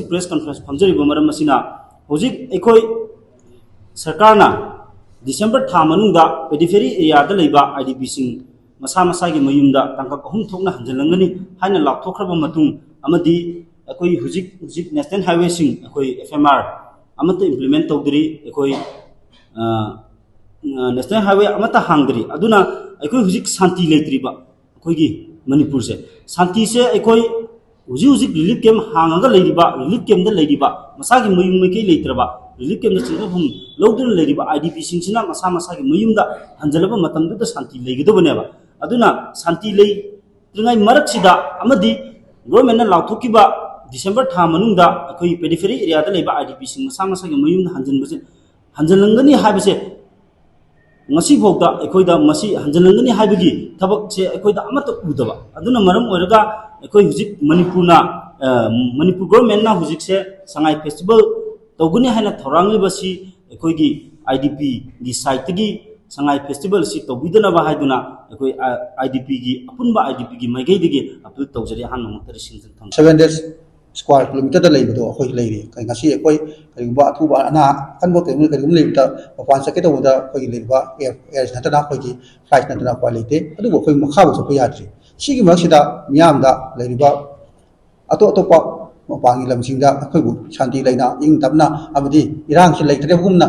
press conference फमजरी मरम मसिना होजिक एकोई सरकारना December था मनुंगदा पेडिफेरी एरियादा लेबा आईडीपी सिंग मसा मसागी मयुमदा तंका अहुम थोकना हंजलंगनी हाइना लाथोखरबा मतुंग अमदी एकोई हुजिक नेशनल हाईवे सिंग एकोई एफएमआर अमता इंप्लीमेंट तौदरी एकोई नेशनल हाईवे अमता हांगदरी अदुना एकोई हुजिक शांति लेत्रिबा एकोईगी मणिपुर से शांति से एकोई हुजिक रिलीफ कैम्प हांगा लेरिबा रिलीफ कैम्प लेरिबा मसागी मयुम मके लेत्रबा रिलीफ कैम्प चिंगफम लौदुन लेरिबा आईडीपी सिंगसिना मसा मसागी मयुमदा हंजलबा मतंगदुदा शांति लेगदबनेबा अदुना शांति ले त्रिंगाई मरकसिदा अमदी गवर्नमेंट लाथोकिबा डिसेंबर था मनुंगदा अखोई पेरिफेरी एरियादा लेबा आईडीपी सिंग मसा मसागी मयुमदा हंजनबसे हंजलंगनी हाबसे ngasi bokda ekoida masi hanjalangani haibagi thabak se ekoida amata udaba aduna maram oiraga ekoi hujik manipur government na hujik se sangai festival toguni haina thorangi basi ekoigi idp gi site gi sangai festival si tobidana ba haiduna ekoi idp gi apunba idp gi maigai digi apil tawjari han nongtari singjan tham 700 square kilometer da leibo do khoi leiri kai ngasi ekoi kaiba athuba ana kanbo temul kai gum leibta papan sake to da khoi leiba air na ta khoi gi flight na ta quality adu bo khoi makha bo so yatri sigi maksida miyam da leiba ato pa mapangi lamsing da khoi bu shanti leina ing tapna abdi irang si leitre humna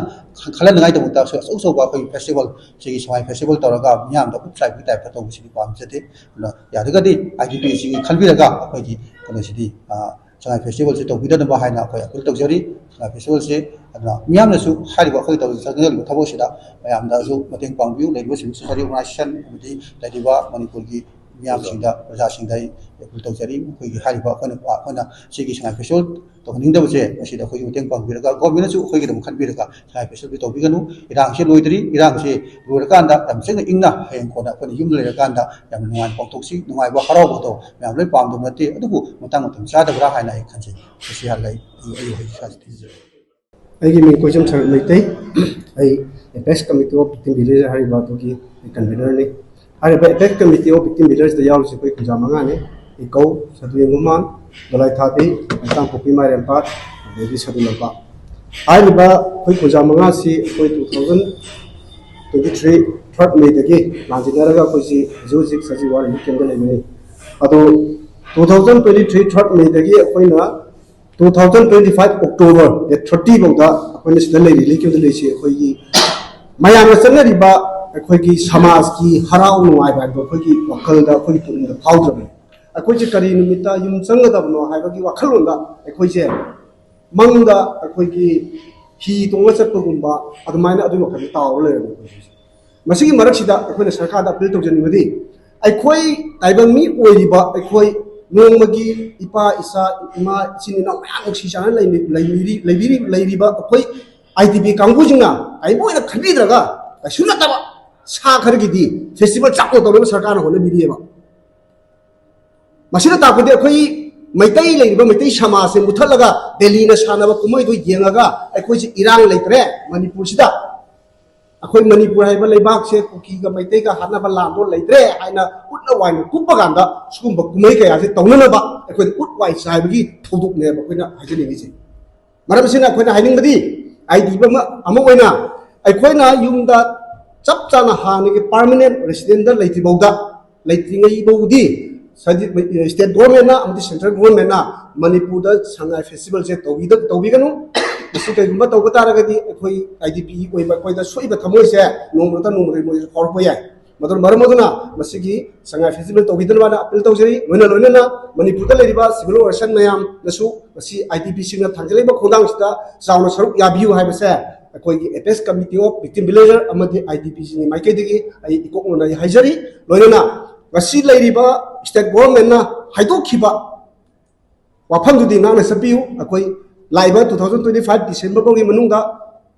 khalan ngai to ta so ba khoi festival sigi swai festival toraga miyam da up side type to sigi pam jate ya daga di idp sigi khalbi daga khoi gi kono sidi sangai festival se to bidana ba haina khoi apil tokjari sangai festival se adna miyam na su hariba khoi to sangal thabo sida mayam da su mateng pangbiu leibo sim sari organization amdi laiba manipur gi miyam singda raja singdai apil tokjari khoi gi hariba khona sigi sangai festival to ningda bose asida khoi mateng pangbiraga government su khoi gi dum khanbiraga sangai festival to biganu irang se loidri irang se rurakanda tamseng ingna heng kona khoni yum lerakanda yam nuan pongtoksi nungai ba haro bo to mayam loi pam dum nati adubu matang tam sa da bra haina khanji si halai ai sasti aigi min kojam sar leitai ai apex committee of victim village hari ba to ki convener ni hari ba apex committee of victim village da yaw se koi kuja manga ne ikau sadu nguman dolai thabi tang popi mariam pa devi sadu lapa ai ba koi kuja manga si koi 2023 third May dagi lanjinaraga koi si zozik saji war ni kendal ni ado 2023 third May dagi koi na 2025 October the 30 bawda akoina sida leiri lekyo de leisi akoigi mayam na sanna riba akoigi samaj ki harau nuai ba akoigi wakal da akoigi tuning da phawdrabe akoigi kari numita yum sanga da no haibagi wakal onda akoigi mangda akoigi hi tonga chapagumba adumaina adu wakal taw leire masigi marak sida akoina sarkar da appeal tawjani madi akoi taibang mi oiriba akoi nongmagi ipa isa ima sinina mayam si chana leibiri akoi idp kangbujingna ai boina khabidraga suna taba sa khargi di festival chakko tawle sarkar hone birieba masina tapudi akoi maitai leiba maitai samaj se muthalaga delhi na sanaba kumai do yengaga akoi si irang leitre manipur sida akoi manipur haiba leibak se kuki ga maitai ga hanaba lando leitre aina utna wain kupaganda sugumba kumai kaya se tawnana ba akoi utwai saibagi thoduk ne ba koina hajini ni se maram sina koina haining badi idp ama oina akoina yumda chap chana hani ke permanent resident da leiti bauda leiti ngai baudi state government na amdi central government na manipur da sangai festival se tawiganu masi kai gumba tawba taragadi akoi idp koi ba koi da soiba thamoi se nomrata nomre moi korpo ya madur maramoduna masigi sangai festival tawgidan bana appeal tawjari loina na manipur da leriba civil organization mayam nasu masi idp singna thangjaliba khondang sida sauna saruk yabiu haibase akoi gi apex committee of victim villager amadi idp sini maike digi ai ikokna haijari loina masi leriba state government na haido khiba wafam dudi na sabiu akoi laiba 2025 December bogi manungda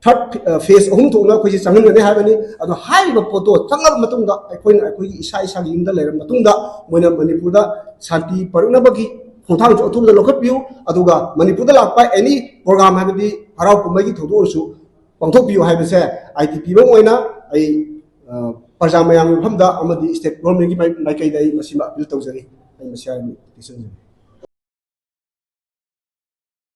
third phase ahum thona khoi changan ne habani ado haiba poto changal matungda akoi isa gi imda leram matungda moina manipur da shanti paruna bagi khonthang jo thum da lokhat piu aduga manipur da lakpa any program habadi harau kumai gi thodu ursu pangthok piu haibase idp bang oina ai ꯄ꯭ꯔꯖꯥ ꯃꯌꯥꯝꯒꯤ ꯃꯐꯝꯗ ꯑꯃꯗꯤ state ꯒꯣꯔꯃꯦꯟꯒꯤ ꯃꯥꯏꯀꯩꯗ ꯑꯩ ꯃꯁꯤꯃ appeal ꯇꯧꯖꯔꯤ ꯑꯩ ꯃꯁꯤ ꯍꯥꯏꯅ ꯄꯤꯁꯤꯟꯖꯔꯤ